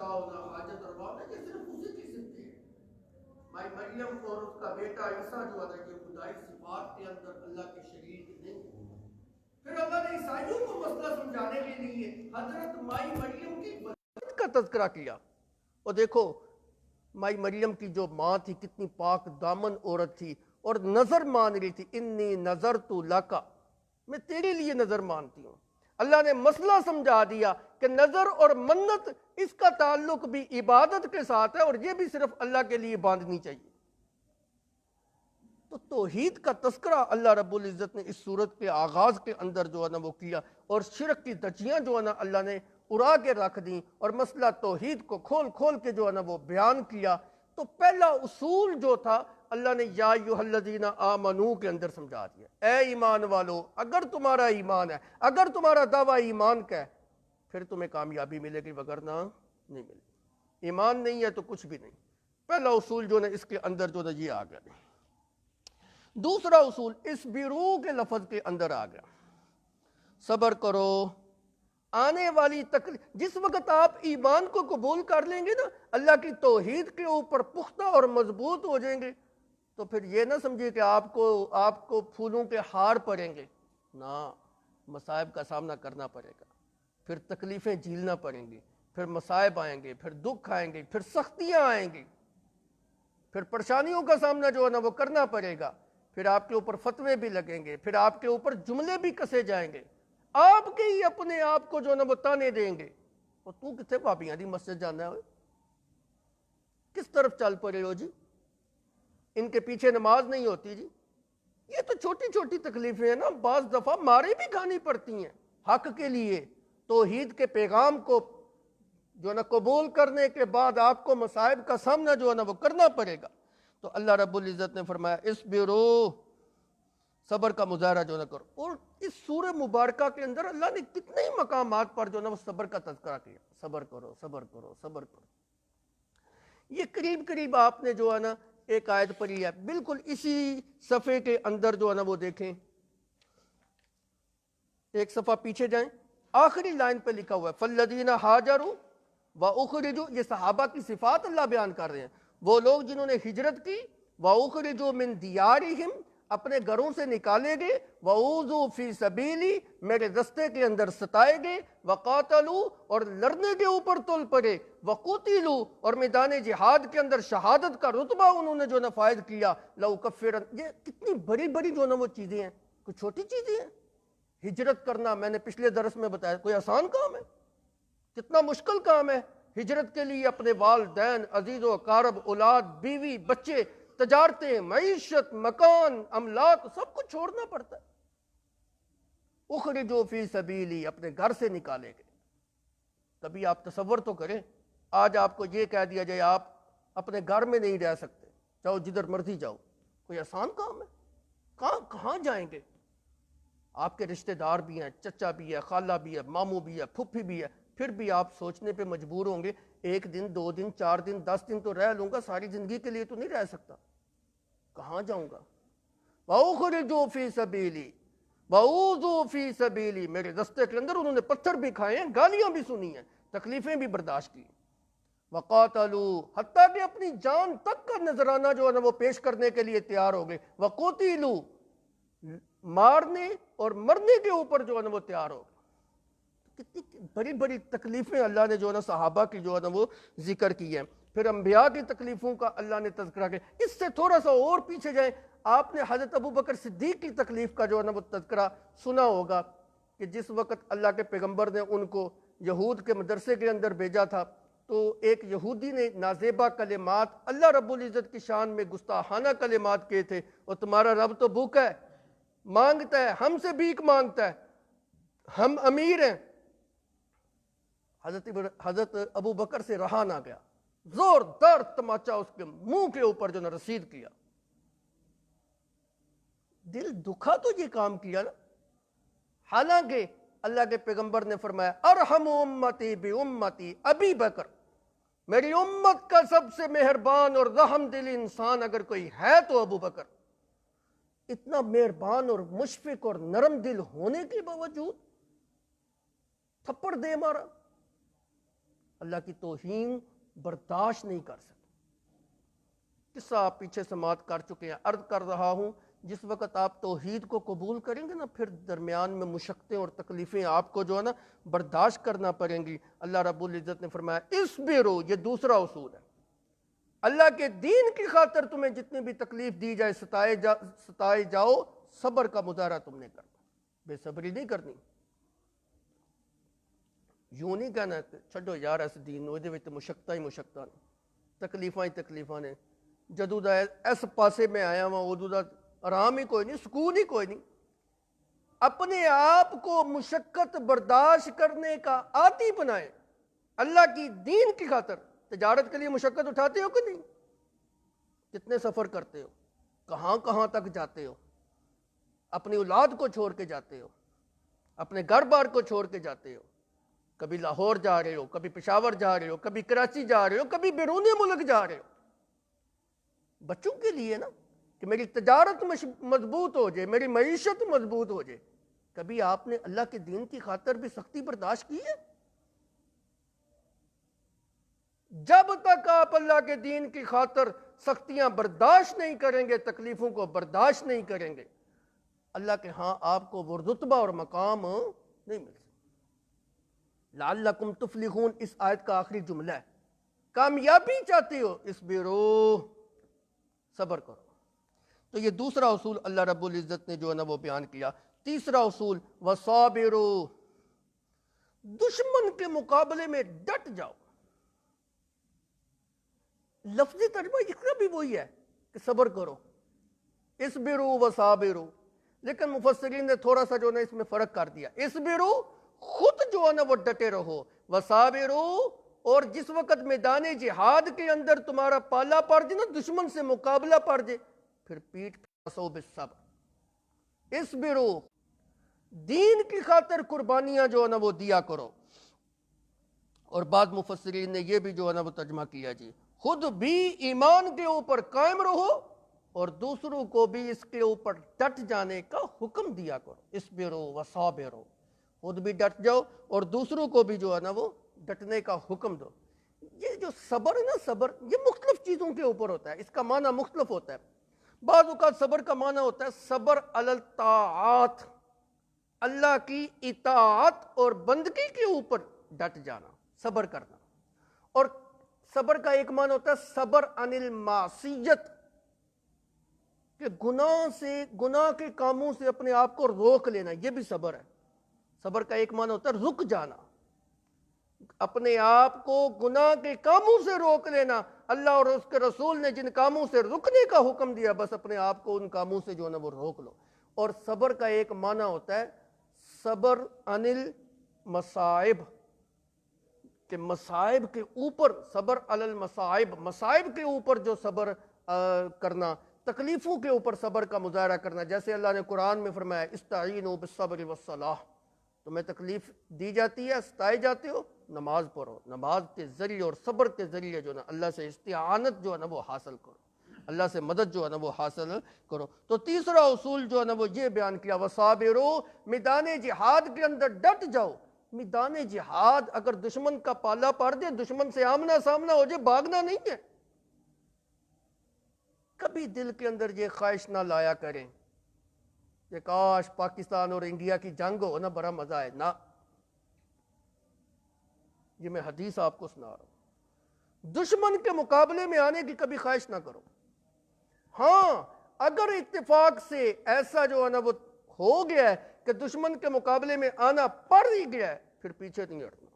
شاء نہ حاجت روا نہ، یہ صرف اسی کی صفت ہے. مائی مریم اور اس کا بیٹا عیسیٰ جو ہے یہ خدائی صفات کے اندر اللہ کے شریک نہیں. پھر اللہ نے عیسائیوں کو مسئلہ سمجھانے کے لیے حضرت مائی مریم کی ولادت کا تذکرہ کیا. اور دیکھو مائی مریم کی جو ماں تھی کتنی پاک دامن عورت تھی اور نظر مان رہی تھی، انی نظرت لک، میں تیرے لیے نظر مانتی ہوں. اللہ نے مسئلہ سمجھا دیا کہ نظر اور منت اس کا تعلق بھی عبادت کے ساتھ ہے اور یہ بھی صرف اللہ کے لیے باندھنی چاہیے. تو توحید کا تذکرہ اللہ رب العزت نے اس صورت کے آغاز کے اندر جو ہے نا وہ کیا، اور شرک کی دھجیاں جو ہے نا اللہ نے اڑا کے رکھ دیں اور مسئلہ توحید کو کھول کھول کے جو ہے نا وہ بیان کیا. تو پہلا اصول جو تھا اللہ نے یا ایھا الذین آمنو کے اندر سمجھا دیا، اے ایمان والو، اگر تمہارا ایمان ہے، اگر تمہارا دعویٰ ایمان کا ہے پھر تمہیں کامیابی ملے گی، وگرنہ نہیں ملے گی. ایمان نہیں ہے تو کچھ بھی نہیں. پہلا اصول جو ہے اس کے اندر جو ہے یہ آ گیا. دوسرا اصول اس بیرو کے لفظ کے اندر آ گیا، صبر کرو. آنے والی تکلیف، جس وقت آپ ایمان کو قبول کر لیں گے نا، اللہ کی توحید کے اوپر پختہ اور مضبوط ہو جائیں گے، تو پھر یہ نہ سمجھیے کہ آپ کو پھولوں کے ہار پڑیں گے. نہ، مصائب کا سامنا کرنا پڑے گا، پھر تکلیفیں جھیلنا پڑیں گی، پھر مصائب آئیں گے، پھر دکھ آئیں گے، پھر سختیاں آئیں گی، پھر پریشانیوں کا سامنا جو ہے نا وہ کرنا پڑے گا، پھر آپ کے اوپر فتوے بھی لگیں گے، پھر آپ کے اوپر جملے بھی کسے جائیں گے، آپ کے ہی اپنے آپ کو جو ہے نا وہ تانے دیں گے. اور تو کتنے پاپیاں دی مسجد جانا ہے، کس طرف چل پڑے ہو جی، ان کے پیچھے نماز نہیں ہوتی جی. یہ تو چھوٹی چھوٹی تکلیفیں ہیں نا، بعض دفعہ مارے بھی کھانی پڑتی ہیں حق کے لیے. توحید کے پیغام کو جو ہے نا قبول کرنے کے بعد آپ کو مصائب کا سامنا جو ہے نا وہ کرنا پڑے گا. تو اللہ رب العزت نے فرمایا اصبرو، صبر کا مظاہرہ جو نہ کرو. اور اس سورہ مبارکہ کے اندر اللہ نے کتنے ہی مقامات پر جو ہے نا وہ صبر کا تذکرہ کیا، صبر کرو صبر کرو صبر کرو. یہ قریب قریب آپ نے جو ہے نا ایک آیت پڑھی ہے، بالکل اسی صفحے کے اندر جو ہے نا وہ دیکھیں، ایک صفحہ پیچھے جائیں، آخری لائن پہ لکھا ہوا ہے فالذین ہاجروا واخرجوا. یہ صحابہ کی صفات اللہ بیان کر رہے ہیں، وہ لوگ جنہوں نے ہجرت کی، واخرجوا من دیارہم، اپنے گھروں سے نکالے گئے، وَأُوذُوا فِي سَبِيلِي، میرے رستے کے اندر ستائے گئے، وَقَاتَلُوا، اور لڑنے کے اوپر تل پڑے، وَقُتِلُوا، اور میدان جہاد کے اندر شہادت کا رتبہ انہوں نے جو نہ فائد کیا، لَأُكَفِّرَنَّ. یہ کتنی بڑی بڑی جو نہ وہ چیزیں ہیں، کوئی چھوٹی چیزیں ہیں. ہجرت کرنا میں نے پچھلے درس میں بتایا کوئی آسان کام ہے؟ کتنا مشکل کام ہے. ہجرت کے لیے اپنے والدین، عزیز و اقارب، اولاد، بیوی، بچے، تجارتیں، معیشت، مکان، املاک، سب کچھ چھوڑنا پڑتا ہے. اخرجوا فی سبیلی، اپنے گھر سے نکالے گئے. کبھی آپ تصور تو کریں، آج آپ کو یہ کہہ دیا جائے آپ اپنے گھر میں نہیں رہ سکتے، جاؤ جدھر مرضی جاؤ، کوئی آسان کام ہے؟ کہاں جائیں گے؟ آپ کے رشتہ دار بھی ہیں، چچا بھی ہے، خالہ بھی ہے، ماموں بھی ہے، پھپھی بھی ہے، پھر بھی آپ سوچنے پہ مجبور ہوں گے ایک دن، 2 دن، 4 دن، 10 دن تو رہ لوں گا، ساری زندگی کے لیے تو نہیں رہ سکتا. کہاں جاؤں گا؟ وَأُخْرِجُوا فِي سَبِيلِي وَأُوذُوا فِي سَبِيلِي، میرے رستے کے اندر انہوں نے پتھر بھی کھائے ہیں، گالیاں بھی سنی ہیں، تکلیفیں بھی برداشت کی. وَقَاتَلُوا، حتیٰ کہ اپنی جان تک کا نذرانہ جو ہے نا وہ پیش کرنے کے لیے تیار ہو گئے. وَقُتِلُوا، مارنے اور مرنے کے اوپر جو ہے نا وہ تیار ہو گئے. کتنی بڑی بڑی تکلیفیں اللہ نے جو ہے نا صحابہ کی جو ہے نا وہ ذکر کی ہیں. پھر انبیاء کی تکلیفوں کا اللہ نے تذکرہ کیا. اس سے تھوڑا سا اور پیچھے جائیں، آپ نے حضرت ابو بکر صدیق کی تکلیف کا جو ہے نا وہ تذکرہ سنا ہوگا کہ جس وقت اللہ کے پیغمبر نے ان کو یہود کے مدرسے کے اندر بھیجا تھا، تو ایک یہودی نے نازیبہ کلمات اللہ رب العزت کی شان میں گستاخانہ کلمات کہے تھے، اور تمہارا رب تو بھوکا ہے، مانگتا ہے، ہم سے بھیک مانگتا ہے، ہم امیر ہیں. حضرت ابو بکر سے رہا نہ گیا، زوردار تماچا اس کے منہ کے اوپر جو نہ رسید کیا. دل دکھا تو یہ کام کیا نا. حالانکہ اللہ کے پیغمبر نے فرمایا ارحم امتی بی امتی ابی بکر، میری امت کا سب سے مہربان اور رحم دل انسان اگر کوئی ہے تو ابو بکر. اتنا مہربان اور مشفق اور نرم دل ہونے کے باوجود تھپڑ دے مارا. اللہ کی توہین برداشت نہیں کر سکتے۔ قصہ آپ پیچھے سماعت کر چکے ہیں، عرض کر رہا ہوں جس وقت آپ توحید کو قبول کریں گے نا، پھر درمیان میں مشقتیں اور تکلیفیں آپ کو جو ہے نا برداشت کرنا پڑیں گی۔ اللہ رب العزت نے فرمایا اصبروا، یہ دوسرا اصول ہے، اللہ کے دین کی خاطر تمہیں جتنی بھی تکلیف دی جائے، ستائے جاؤ، صبر کا مظاہرہ تم نے کرنا، بے صبری نہیں کرنی۔ یوں نہیں کہنا کہ چھڈو یار اس دین نو، یہ مشقتیں ہی مشقتیں نے، تکلیفاں ہی تکلیفاں نے، جدوں دا اس پاسے میں آیا ہوں ادوں دا آرام ہی کوئی نہیں، سکون ہی کوئی نہیں۔ اپنے آپ کو مشقت برداشت کرنے کا عادی بنائیں، اللہ کی دین کی خاطر۔ تجارت کے لیے مشقت اٹھاتے ہو کہ نہیں؟ کتنے سفر کرتے ہو، کہاں کہاں تک جاتے ہو، اپنی اولاد کو چھوڑ کے جاتے ہو، اپنے گھر بار کو چھوڑ کے جاتے ہو، کبھی لاہور جا رہے ہو، کبھی پشاور جا رہے ہو، کبھی کراچی جا رہے ہو، کبھی بیرون ملک جا رہے ہو، بچوں کے لیے نا، کہ میری تجارت مضبوط ہو جائے، میری معیشت مضبوط ہو جائے۔ کبھی آپ نے اللہ کے دین کی خاطر بھی سختی برداشت کی ہے؟ جب تک آپ اللہ کے دین کی خاطر سختیاں برداشت نہیں کریں گے، تکلیفوں کو برداشت نہیں کریں گے، اللہ کے ہاں آپ کو وہ رتبہ اور مقام نہیں مل سکتا۔ لعلکم تفلحون اس آیت کا آخری جملہ ہے، کامیابی چاہتے ہو اصبروا، صبر کرو۔ تو یہ دوسرا اصول اللہ رب العزت نے جو ہے نا وہ بیان کیا۔ تیسرا اصول وصابروا، دشمن کے مقابلے میں ڈٹ جاؤ۔ لفظی ترجمہ اس کا بھی وہی ہے کہ صبر کرو، اصبروا وصابروا، لیکن مفسرین نے تھوڑا سا جو ہے نا اس میں فرق کر دیا۔ اصبروا خود جو ہے نا وہ ڈٹے رہو، وصابروا اور جس وقت میدان جہاد کے اندر تمہارا پالا پڑ جائے نا، دشمن سے مقابلہ پڑ جائے، پھر پیٹھ پھاسو بالصبر۔ اصبروا، دین کی خاطر قربانیاں جو ہے نا وہ دیا کرو۔ اور بعض مفسرین نے یہ بھی جو ہے نا وہ ترجمہ کیا جی، خود بھی ایمان کے اوپر قائم رہو اور دوسروں کو بھی اس کے اوپر ڈٹ جانے کا حکم دیا کرو۔ اصبروا وصابروا، خود بھی ڈٹ جاؤ اور دوسروں کو بھی جو ہے نا وہ ڈٹنے کا حکم دو۔ یہ جو صبر ہے نا، صبر یہ مختلف چیزوں کے اوپر ہوتا ہے، اس کا معنی مختلف ہوتا ہے۔ بعض اوقات صبر کا معنی ہوتا ہے صبر علی الطاعات، اللہ کی اطاعت اور بندگی کے اوپر ڈٹ جانا، صبر کرنا۔ اور صبر کا ایک معنی ہوتا ہے صبر عن المعصیت، کہ گناہ سے، گناہ کے کاموں سے اپنے آپ کو روک لینا، یہ بھی صبر ہے۔ صبر کا ایک معنی ہوتا ہے رک جانا، اپنے آپ کو گناہ کے کاموں سے روک لینا۔ اللہ اور اس کے رسول نے جن کاموں سے رکنے کا حکم دیا، بس اپنے آپ کو ان کاموں سے جو ہے نا وہ روک لو۔ اور صبر کا ایک معنی ہوتا ہے صبر عن المصائب، کہ مصائب کے اوپر صبر علی المصائب، مصائب کے اوپر جو صبر کرنا، تکلیفوں کے اوپر صبر کا مظاہرہ کرنا۔ جیسے اللہ نے قرآن میں فرمایا استعینوا بالصبر والصلاۃ، تمہیں تکلیف دی جاتی ہے، ستائے جاتے ہو، نماز پڑھو، نماز کے ذریعے اور صبر کے ذریعے جو ہے نا اللہ سے استعانت جو ہے نا وہ حاصل کرو، اللہ سے مدد جو ہے نا وہ حاصل کرو۔ تو تیسرا اصول جو ہے نا وہ یہ بیان کیا، وصابروا، میدان جہاد کے اندر ڈٹ جاؤ۔ میدان جہاد اگر دشمن کا پالا پڑ دے، دشمن سے آمنا سامنا ہو جائے، بھاگنا نہیں ہے۔ کبھی دل کے اندر یہ خواہش نہ لایا کریں کہ کاش پاکستان اور انڈیا کی جنگ ہو نا، بڑا مزہ ہے نا۔ یہ میں حدیث آپ کو سنا رہا ہوں، دشمن کے مقابلے میں آنے کی کبھی خواہش نہ کرو۔ ہاں اگر اتفاق سے ایسا جو ہے نا وہ ہو گیا ہے کہ دشمن کے مقابلے میں آنا پڑ ہی گیا ہے، پھر پیچھے نہیں ہٹنا،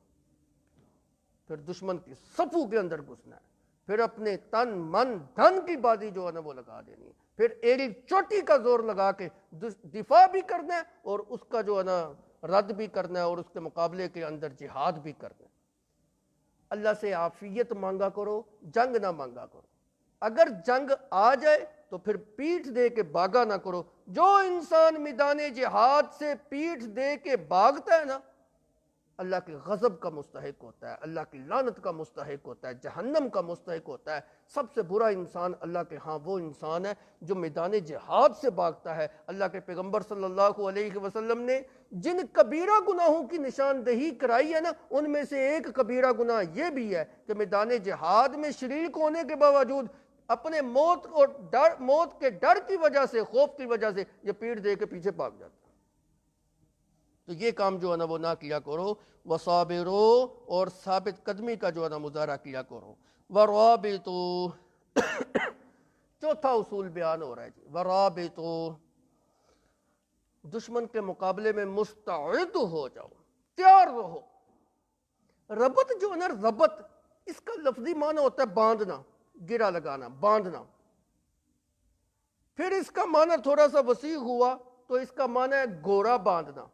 پھر دشمن کی صفوں کے اندر گھسنا ہے، پھر اپنے تن من دھن کی بازی جو ہے نا وہ لگا دینی ہے، پھر ایڑی چوٹی کا زور لگا کے دفاع بھی کرنا ہے اور اس کا جو ہے نا رد بھی کرنا ہے اور اس کے مقابلے کے اندر جہاد بھی کرنا ہے۔ اللہ سے عافیت مانگا کرو، جنگ نہ مانگا کرو۔ اگر جنگ آ جائے تو پھر پیٹھ دے کے بھاگا نہ کرو۔ جو انسان میدان جہاد سے پیٹھ دے کے بھاگتا ہے نا، اللہ کے غضب کا مستحق ہوتا ہے، اللہ کی لعنت کا مستحق ہوتا ہے، جہنم کا مستحق ہوتا ہے۔ سب سے برا انسان اللہ کے ہاں وہ انسان ہے جو میدان جہاد سے بھاگتا ہے۔ اللہ کے پیغمبر صلی اللہ علیہ وسلم نے جن کبیرہ گناہوں کی نشاندہی کرائی ہے نا، ان میں سے ایک کبیرہ گناہ یہ بھی ہے کہ میدان جہاد میں شریک ہونے کے باوجود اپنے موت کے ڈر کی وجہ سے، خوف کی وجہ سے یہ پیٹھ دے کے پیچھے بھاگ جاتا ہے۔ تو یہ کام جو ہے نا وہ نہ کیا کرو۔ وصابرو، اور ثابت قدمی کا جو ہے نا مظاہرہ کیا کرو۔ ورابطو، چوتھا اصول بیان ہو رہا ہے جی، ورابطو، دشمن کے مقابلے میں مستعد ہو جاؤ، تیار رہو۔ ربط جو ہے نا، ربط، اس کا لفظی معنی ہوتا ہے باندھنا، گرا لگانا، باندھنا۔ پھر اس کا معنی تھوڑا سا وسیع ہوا تو اس کا معنی ہے گورا باندھنا،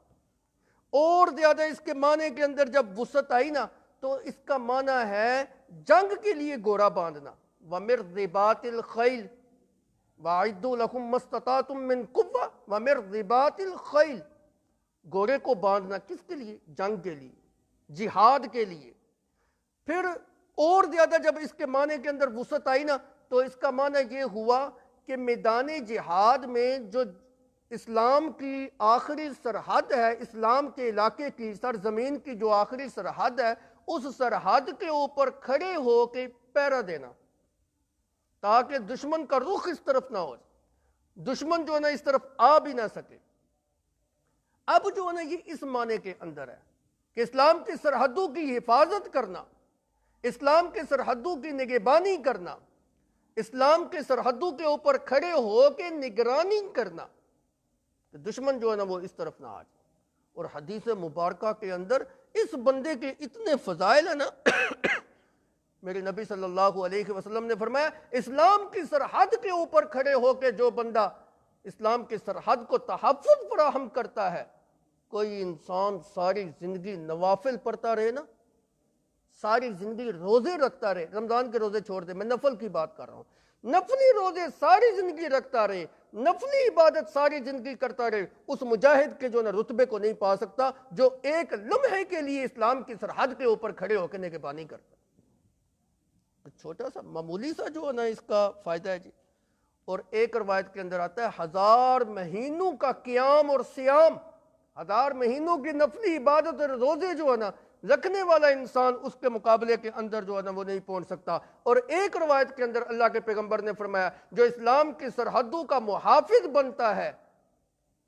اور زیادہ اس کے معنی کے اندر جب وسعت آئی نا تو اس کا معنی ہے جنگ کے لیے گورا باندھنا۔ وَمِن رِبَاطِ الْخَيْلِ وَأَعِدُّوا لَهُم مَّا اسْتَطَعْتُم مِّن قُوَّةٍ وَمِن رِبَاطِ الْخَيْلِ، گھوڑے کو باندھنا کس کے لیے؟ جنگ کے لیے، جہاد کے لیے۔ پھر اور زیادہ جب اس کے معنی کے اندر وسعت آئی نا تو اس کا معنی یہ ہوا کہ میدان جہاد میں جو اسلام کی آخری سرحد ہے، اسلام کے علاقے کی سرزمین کی جو آخری سرحد ہے، اس سرحد کے اوپر کھڑے ہو کے پہرا دینا تاکہ دشمن کا رخ اس طرف نہ ہو، دشمن جو ہے نا اس طرف آ بھی نہ سکے۔ اب جو ہے نا یہ اس معنی کے اندر ہے کہ اسلام کی سرحدوں کی حفاظت کرنا، اسلام کے سرحدوں کی نگہبانی کرنا، اسلام کے سرحدوں کے اوپر کھڑے ہو کے نگرانی کرنا کہ دشمن جو ہے نا وہ اس طرف نہ آ جائے۔ اور حدیث مبارکہ کے اندر اس بندے کے اتنے فضائل ہیں نا میرے نبی صلی اللہ علیہ وسلم نے فرمایا اسلام کی سرحد کے اوپر کھڑے ہو کے جو بندہ اسلام کی سرحد کو تحفظ فراہم کرتا ہے، کوئی انسان ساری زندگی نوافل پڑھتا رہے نا، ساری زندگی روزے رکھتا رہے، رمضان کے روزے چھوڑ دے، میں نفل کی بات کر رہا ہوں، نفلی روزے ساری زندگی رکھتا رہے، نفلی عبادت ساری زندگی کرتا رہے، اس مجاہد کے جو نا رتبے کو نہیں پا سکتا جو ایک لمحے کے لیے اسلام کی سرحد کے اوپر کھڑے ہو کے نگہبانی کرتا۔ چھوٹا سا معمولی سا جو ہے نا اس کا فائدہ ہے جی۔ اور ایک روایت کے اندر آتا ہے 1000 مہینوں کا قیام اور سیام، 1000 مہینوں کی نفلی عبادت اور روزے جو ہے نا رکھنے والا انسان اس کے مقابلے کے اندر جو ہے نا وہ نہیں پہنچ سکتا۔ اور ایک روایت کے اندر اللہ کے پیغمبر نے فرمایا جو اسلام کی سرحدوں کا محافظ بنتا ہے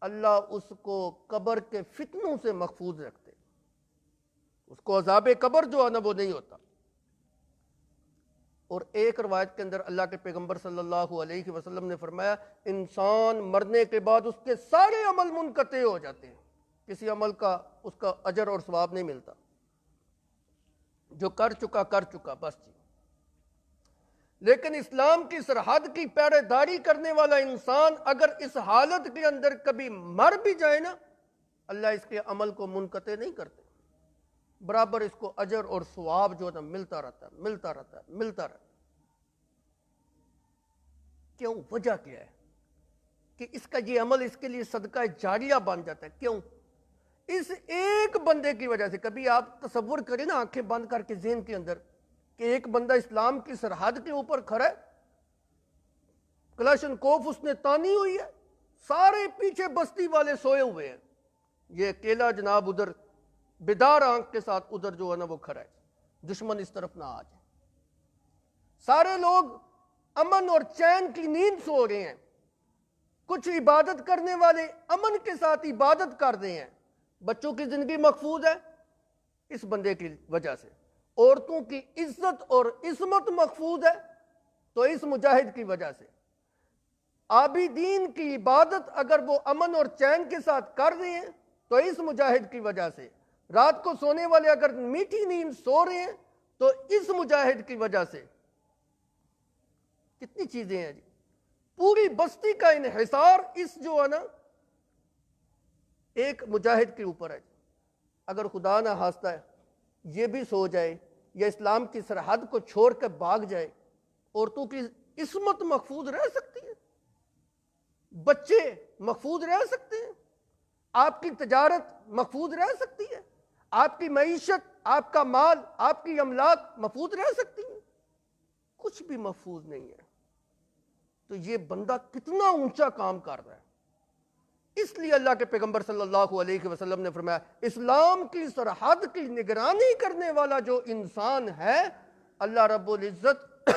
اللہ اس کو قبر کے فتنوں سے محفوظ رکھتے، اس کو عذاب قبر جو ہے نا وہ نہیں ہوتا۔ اور ایک روایت کے اندر اللہ کے پیغمبر صلی اللہ علیہ وسلم نے فرمایا انسان مرنے کے بعد اس کے سارے عمل منقطع ہو جاتے ہیں، کسی عمل کا اس کا اجر اور ثواب نہیں ملتا، جو کر چکا بس جی۔ لیکن اسلام کی سرحد کی پہرے داری کرنے والا انسان اگر اس حالت کے اندر کبھی مر بھی جائے نا اللہ اس کے عمل کو منقطع نہیں کرتے، برابر اس کو اجر اور ثواب جو ہے نا ملتا رہتا ہے۔ کیوں؟ وجہ کیا ہے کہ اس کا یہ عمل اس کے لیے صدقہ جاریہ بن جاتا ہے؟ کیوں؟ اس ایک بندے کی وجہ سے۔ کبھی آپ تصور کریں نا آنکھیں بند کر کے ذہن کے اندر کہ ایک بندہ اسلام کی سرحد کے اوپر کھڑا ہے، کلاشنکوف اس نے تانی ہوئی ہے، سارے پیچھے بستی والے سوئے ہوئے ہیں، یہ اکیلا جناب ادھر بیدار آنکھ کے ساتھ ادھر جو ہے نا وہ کھڑا ہے، دشمن اس طرف نہ آ جائے، سارے لوگ امن اور چین کی نیند سو رہے ہیں، کچھ عبادت کرنے والے امن کے ساتھ عبادت کر رہے ہیں، بچوں کی زندگی محفوظ ہے اس بندے کی وجہ سے، عورتوں کی عزت اور عصمت محفوظ ہے تو اس مجاہد کی وجہ سے، عابدین کی عبادت اگر وہ امن اور چین کے ساتھ کر رہے ہیں تو اس مجاہد کی وجہ سے، رات کو سونے والے اگر میٹھی نیند سو رہے ہیں تو اس مجاہد کی وجہ سے۔ کتنی چیزیں ہیں جی، پوری بستی کا انحصار اس جو ہے نا ایک مجاہد کے اوپر ہے۔ اگر خدا نہ خواستہ ہے یہ بھی سو جائے یا اسلام کی سرحد کو چھوڑ کر بھاگ جائے، عورتوں کی عصمت محفوظ رہ سکتی ہے، بچے محفوظ رہ سکتے ہیں، آپ کی تجارت محفوظ رہ سکتی ہے، آپ کی معیشت، آپ کا مال، آپ کی املاک محفوظ رہ سکتی ہیں؟ کچھ بھی محفوظ نہیں ہے۔ تو یہ بندہ کتنا اونچا کام کر رہا ہے۔ اس لیے اللہ کے پیغمبر صلی اللہ علیہ وسلم نے فرمایا اسلام کی سرحد کی نگرانی کرنے والا جو انسان ہے، اللہ رب العزت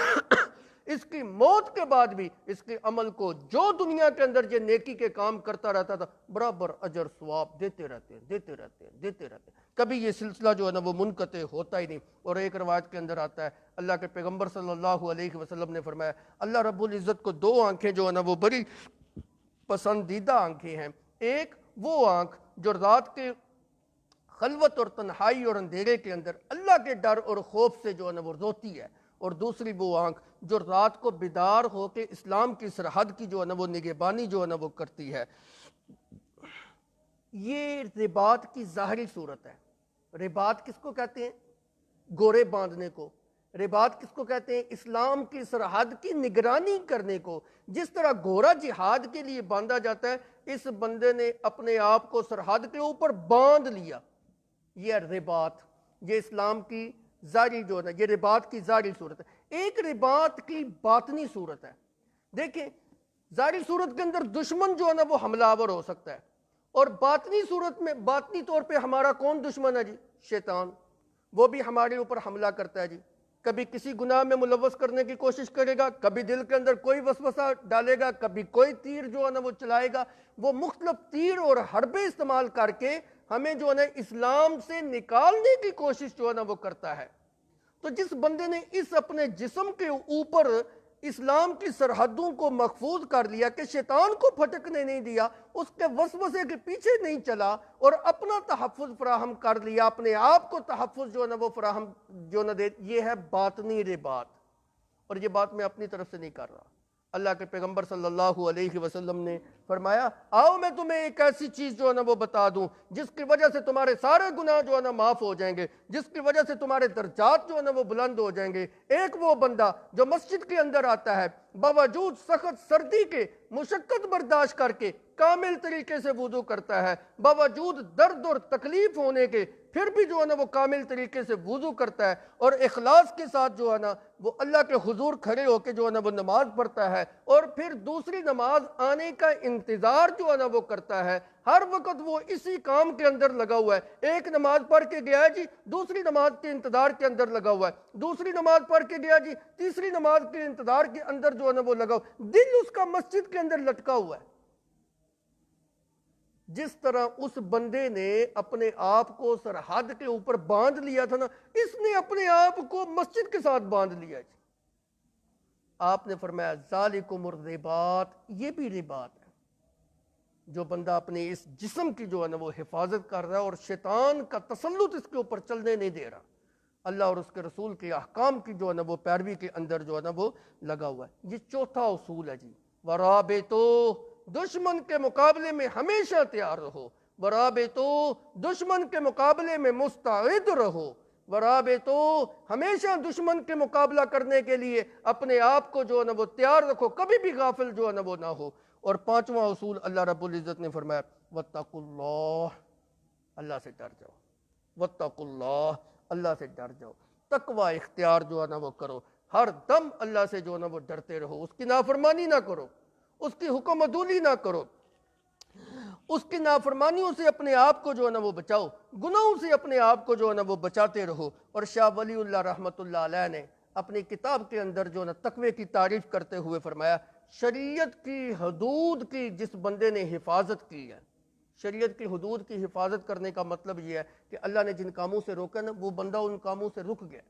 اس کی موت کے بعد بھی اس کے عمل کو جو دنیا کے اندر یہ نیکی کے کام کرتا رہتا تھا برابر اجر ثواب دیتے رہتے ہیں۔ کبھی یہ سلسلہ جو ہے نا وہ منقطع ہوتا ہی نہیں۔ اور ایک روایت کے اندر آتا ہے اللہ کے پیغمبر صلی اللہ علیہ وسلم نے فرمایا اللہ رب العزت کو دو آنکھیں جو ہے نا وہ بڑی پسندیدہ آنکھیں ہیں۔ ایک وہ آنکھ جو رات کے خلوت اور تنہائی اور اندھیرے کے اندر اللہ کے ڈر اور خوف سے جو ہے نا وہ روتی ہے، اور دوسری وہ آنکھ جو رات کو بیدار ہو کے اسلام کی سرحد کی جو ہے نا وہ نگہبانی جو ہے نا وہ کرتی ہے۔ یہ رباط کی ظاہری صورت ہے۔ رباط کس کو کہتے ہیں؟ گورے باندھنے کو۔ رباط کس کو کہتے ہیں؟ اسلام کی سرحد کی نگرانی کرنے کو۔ جس طرح گھوڑا جہاد کے لیے باندھا جاتا ہے، اس بندے نے اپنے آپ کو سرحد کے اوپر باندھ لیا۔ یہ رباط، یہ اسلام کی ظاہری جو ہے نا یہ رباط کی ظاہری صورت ہے۔ ایک رباط کی باطنی صورت ہے۔ دیکھیں ظاہری صورت کے اندر دشمن جو ہے نا وہ حملہ آور ہو سکتا ہے، اور باطنی صورت میں باطنی طور پہ ہمارا کون دشمن ہے جی؟ شیطان۔ وہ بھی ہمارے اوپر حملہ کرتا ہے جی، کبھی کسی گناہ میں ملوث کرنے کی کوشش کرے گا، کبھی دل کے اندر کوئی وسوسہ ڈالے گا، کبھی کوئی تیر جو ہے نا وہ چلائے گا۔ وہ مختلف تیر اور حربے استعمال کر کے ہمیں جو ہے نا اسلام سے نکالنے کی کوشش جو ہے نا وہ کرتا ہے۔ تو جس بندے نے اس اپنے جسم کے اوپر اسلام کی سرحدوں کو محفوظ کر لیا کہ شیطان کو پھٹکنے نہیں دیا، اس کے وسوسے کے پیچھے نہیں چلا اور اپنا تحفظ فراہم کر لیا، اپنے آپ کو تحفظ جو ہے نا وہ فراہم جو نہ دے، یہ ہے باطنی رباط۔ اور یہ بات میں اپنی طرف سے نہیں کر رہا، اللہ کے پیغمبر صلی اللہ علیہ وسلم نے فرمایا آؤ میں تمہیں ایک ایسی چیز جو ہے نا وہ بتا دوں جس کی وجہ سے تمہارے سارے گناہ جو ہے نا معاف ہو جائیں گے، جس کی وجہ سے تمہارے درجات جو ہے نا وہ بلند ہو جائیں گے۔ ایک وہ بندہ جو مسجد کے اندر آتا ہے، باوجود سخت سردی کے مشقت برداشت کر کے کامل طریقے سے وضو کرتا ہے، باوجود درد اور تکلیف ہونے کے پھر بھی جو ہے نا وہ کامل طریقے سے وضو کرتا ہے، اور اخلاص کے ساتھ جو ہے نا وہ اللہ کے حضور کھڑے ہو کے جو ہے نا وہ نماز پڑھتا ہے، اور پھر دوسری نماز آنے کا انتظار جو ہے نا وہ کرتا ہے۔ ہر وقت وہ اسی کام کے اندر لگا ہوا ہے۔ ایک نماز پڑھ کے گیا ہے جی، دوسری نماز کے انتظار کے اندر لگا ہوا ہے، دوسری نماز پڑھ کے گیا جی، تیسری نماز کے انتظار کے اندر جو ہے نا وہ لگا ہوا ہے، دل اس کا مسجد کے اندر لٹکا ہوا ہے۔ جس طرح اس بندے نے اپنے آپ کو سرحد کے اوپر باندھ لیا تھا نا، اس نے اپنے آپ کو مسجد کے ساتھ باندھ لیا جی۔ آپ نے فرمایا ذالکم الرباط، یہ بھی رباط ہے۔ جو بندہ اپنے اس جسم کی جو ہے نا وہ حفاظت کر رہا ہے اور شیطان کا تسلط اس کے اوپر چلنے نہیں دے رہا، اللہ اور اس کے رسول کے احکام کی جو ہے نا وہ پیروی کے اندر جو ہے نا وہ لگا ہوا ہے۔ یہ چوتھا اصول ہے جی، ورابطو، دشمن کے مقابلے میں ہمیشہ تیار رہو، ورابطو، دشمن کے مقابلے میں مستعد رہو، ورابطو، ہمیشہ دشمن کے مقابلہ کرنے کے لیے اپنے آپ کو جو ہے نا وہ تیار رکھو، کبھی بھی غافل جو ہے نا وہ نہ ہو۔ اور پانچواں اصول اللہ رب العزت نے فرمایا واتقوا اللہ، اللہ سے ڈر جاؤ، واتقوا اللہ، اللہ سے ڈر جاؤ، تقوی اختیار جو ہے نا وہ کرو، ہر دم اللہ سے جو ہے نا وہ ڈرتے رہو، اس کی نافرمانی نہ کرو، اس کی حکم عدولی نہ کرو، اس کی نافرمانیوں سے اپنے آپ کو جو ہے نا وہ بچاؤ، گناہوں سے اپنے آپ کو جو ہے نا وہ بچاتے رہو۔ اور شاہ ولی اللہ رحمۃ اللہ علیہ نے اپنی کتاب کے اندر جو ہے نا تقوی کی تعریف کرتے ہوئے فرمایا شریعت کی حدود کی جس بندے نے حفاظت کی ہے، شریعت کی حدود کی حفاظت کرنے کا مطلب یہ ہے کہ اللہ نے جن کاموں سے روکا نا وہ بندہ ان کاموں سے رک گیا،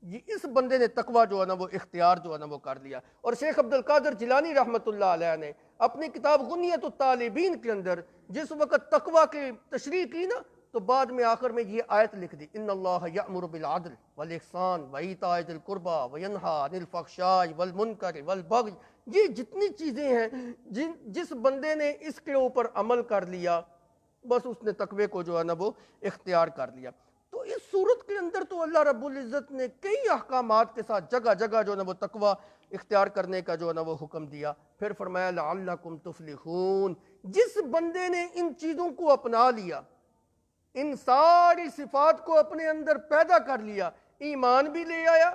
یہ اس بندے نے تقوی جو ہے نا وہ اختیار جو ہے نا وہ کر لیا۔ اور شیخ عبد القادر جیلانی رحمۃ اللہ علیہ نے اپنی کتاب غنیۃ الطالبین کے اندر جس وقت تقوی کی تشریح کی نا تو بعد میں آخر میں یہ آیت لکھ دی ان اللہ یأمر بالعدل والاحسان وایتاء ذی القربی وینہی عن الفحشاء والمنکر والبغی، یہ جتنی چیزیں ہیں جس بندے نے اس کے اوپر عمل کر لیا بس اس نے تقوی کو جو ہے نا وہ اختیار کر لیا۔ تو اس صورت کے اندر تو اللہ رب العزت نے کئی احکامات کے ساتھ جگہ جگہ جو ہے نا وہ تقوی اختیار کرنے کا جو ہے نا وہ حکم دیا۔ پھر فرمایا لعلکم تفلحون، جس بندے نے ان چیزوں کو اپنا لیا، ان ساری صفات کو اپنے اندر پیدا کر لیا، ایمان بھی لے آیا،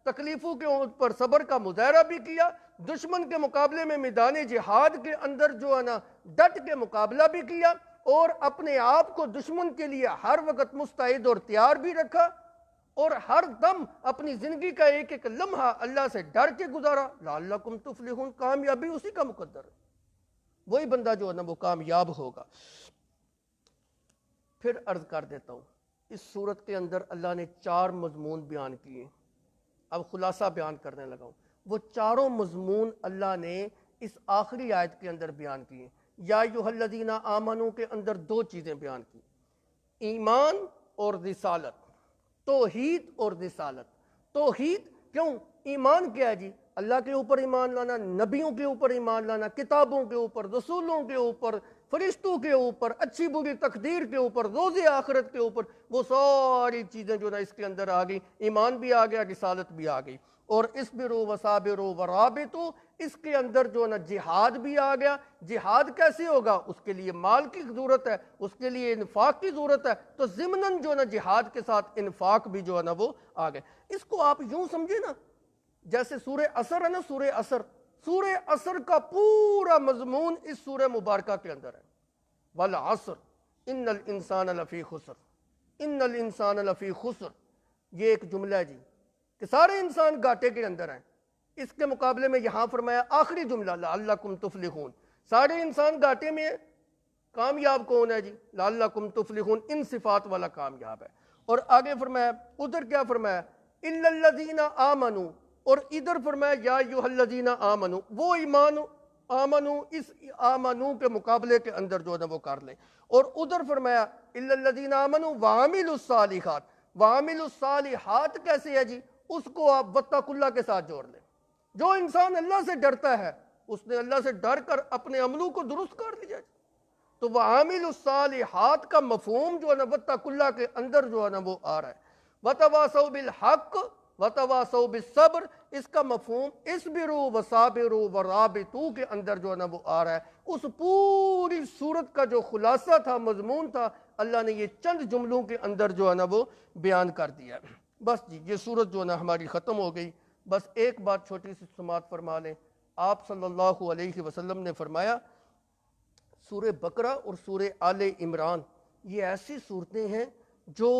تکلیفوں کے اوپر صبر کا مظاہرہ بھی کیا، دشمن کے مقابلے میں میدان جہاد کے اندر جو ہے نا ڈٹ کے مقابلہ بھی کیا، اور اپنے آپ کو دشمن کے لیے ہر وقت مستعد اور تیار بھی رکھا، اور ہر دم اپنی زندگی کا ایک ایک لمحہ اللہ سے ڈر کے گزارا۔ لعلکم تفلحون، کامیابی اسی کا مقدر ہے، وہی بندہ جو ہے نا وہ کامیاب ہوگا۔ پھر عرض کر دیتا ہوں، اس صورت کے اندر اللہ نے 4 مضمون بیان کیے، اب خلاصہ بیان کرنے لگا ہوں۔ وہ چاروں مضمون اللہ نے اس آخری آیت کے اندر بیان کیے۔ یا ایھا الذین آمنو کے اندر 2 چیزیں بیان کی، ایمان اور رسالت، توحید اور رسالت۔ توحید کیوں؟ ایمان کیا ہے جی؟ اللہ کے اوپر ایمان لانا، نبیوں کے اوپر ایمان لانا، کتابوں کے اوپر، رسولوں کے اوپر، فرشتوں کے اوپر، اچھی بری تقدیر کے اوپر، روز آخرت کے اوپر، وہ ساری چیزیں جو نا اس کے اندر آ گئی، ایمان بھی آ گیا، رسالت بھی آ گئی۔ اور اسبروا وصابروا ورابطوا، اس کے اندر جو نا جہاد بھی آ گیا۔ جہاد کیسے ہوگا؟ اس کے لیے مال کی ضرورت ہے، اس کے لیے انفاق کی ضرورت ہے، تو ضمناً جو نا جہاد کے ساتھ انفاق بھی جو ہے نا وہ آ گئے۔ اس کو آپ یوں سمجھے نا، جیسے سورہ عصر ہے نا، سورہ عصر، سورہ عصر کا پورا مضمون اس سورہ مبارکہ کے اندر ہے۔ والعصر ان الانسان لفی خسر، ان الانسان لفی خسر، یہ ایک جملہ ہے جی کہ سارے انسان گھاٹے کے اندر ہیں۔ اس کے مقابلے میں یہاں فرمایا آخری جملہ لعلکم تفلحون، سارے انسان گھاٹے میں ہیں، کامیاب کون ہے جی؟ لعلکم تفلحون، ان صفات والا کامیاب ہے۔ اور آگے فرمایا، ادھر کیا فرمایا؟ الا الذین آمنوا، اور ادھر فرمایا یا ایھا الذین آمنوا، وہ ایمان آمنو اس آمنو کے مقابلے کے اندر جو ہے نا وہ کر لیں۔ اور ادھر فرمایا الا الذین آمنوا وعملوا الصالحات، وعملوا الصالحات کیسے ہے جی؟ اس کو آپ واتقوا اللہ کے ساتھ جوڑ لیں۔ جو انسان اللہ سے ڈرتا ہے، اس نے اللہ سے ڈر کر اپنے عملوں کو درست کر لیا جی۔ تو وعاملوا الصالحات کا مفہوم جو ہے نا واتقوا اللہ کے اندر جو ہے نا وہ آ رہا ہے۔ وتواصوا بالحق وتواصوا بالصبر، اس کا مفہوم اصبروا وصابروا ورابطوا کے اندر جو ہے نا وہ آ رہا ہے۔ اس پوری صورت کا جو خلاصہ تھا، مضمون تھا، اللہ نے یہ چند جملوں کے اندر جو ہے نا وہ بیان کر دیا۔ بس جی یہ صورت جو ہے نا ہماری ختم ہو گئی۔ بس ایک بات چھوٹی سی سماعت فرما لیں، آپ صلی اللہ علیہ وسلم نے فرمایا سورہ بقرہ اور سورہ آل عمران یہ ایسی صورتیں ہیں جو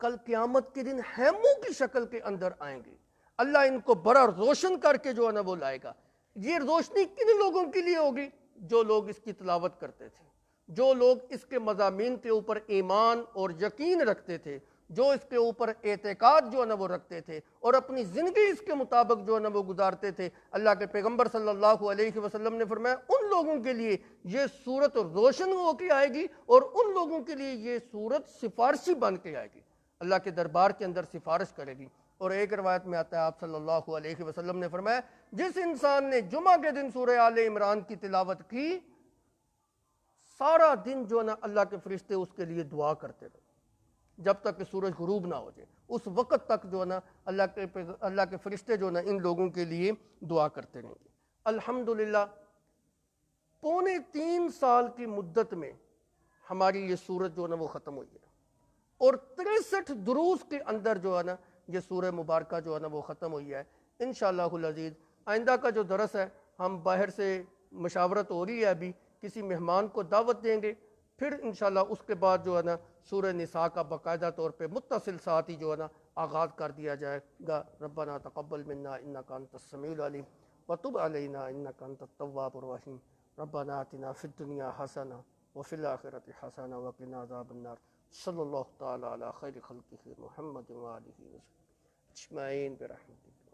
کل قیامت کے دن خیموں کی شکل کے اندر آئیں گے۔ اللہ ان کو بڑا روشن کر کے جو ہے نا وہ لائے گا۔ یہ روشنی کن لوگوں کے لیے ہوگی؟ جو لوگ اس کی تلاوت کرتے تھے، جو لوگ اس کے مضامین کے اوپر ایمان اور یقین رکھتے تھے، جو اس کے اوپر اعتقاد جو ہے نا وہ رکھتے تھے اور اپنی زندگی اس کے مطابق جو ہے نا وہ گزارتے تھے۔ اللہ کے پیغمبر صلی اللہ علیہ وسلم نے فرمایا ان لوگوں کے لیے یہ صورت روشن ہو کے آئے گی، اور ان لوگوں کے لیے یہ صورت سفارشی بن کے آئے گی، اللہ کے دربار کے اندر سفارش کرے گی۔ اور ایک روایت میں آتا ہے آپ صلی اللہ علیہ وسلم نے فرمایا جس انسان نے جمعہ کے دن سورہ آل عمران کی تلاوت کی، سارا دن جو ہے نا اللہ کے فرشتے اس کے لیے دعا کرتے رہے جب تک کہ سورج غروب نہ ہو جائے۔ اس وقت تک جو ہے نا اللہ کے فرشتے جو ہے نا ان لوگوں کے لیے دعا کرتے رہیں گے۔ الحمدللہ 3.25 سال کی مدت میں ہماری یہ سورت جو ہے نا وہ ختم ہوئی ہے، اور 63 دروس کے اندر جو ہے نا یہ سورہ مبارکہ جو ہے نا وہ ختم ہوئی ہے۔ انشاءاللہ العزیز آئندہ کا جو درس ہے ہم باہر سے مشاورت ہو رہی ہے، ابھی کسی مہمان کو دعوت دیں گے، پھر انشاءاللہ اس کے بعد جو ہے نا سورہ نساء کا باقاعدہ طور پہ متصل ساتھ ہی جو ہے نا آغاز کر دیا جائے گا۔ ربنا تقبل منا انک انت السمیع العلیم وتب علینا انک انت التواب الرحیم، ربنا آتنا فی الدنیا حسنہ وفی الآخرۃ حسنہ وقنا عذاب النار۔ صلی اللہ تعالی علی خیر خلقہ محمد وآلہ وسلم اجمعین برحمتہ۔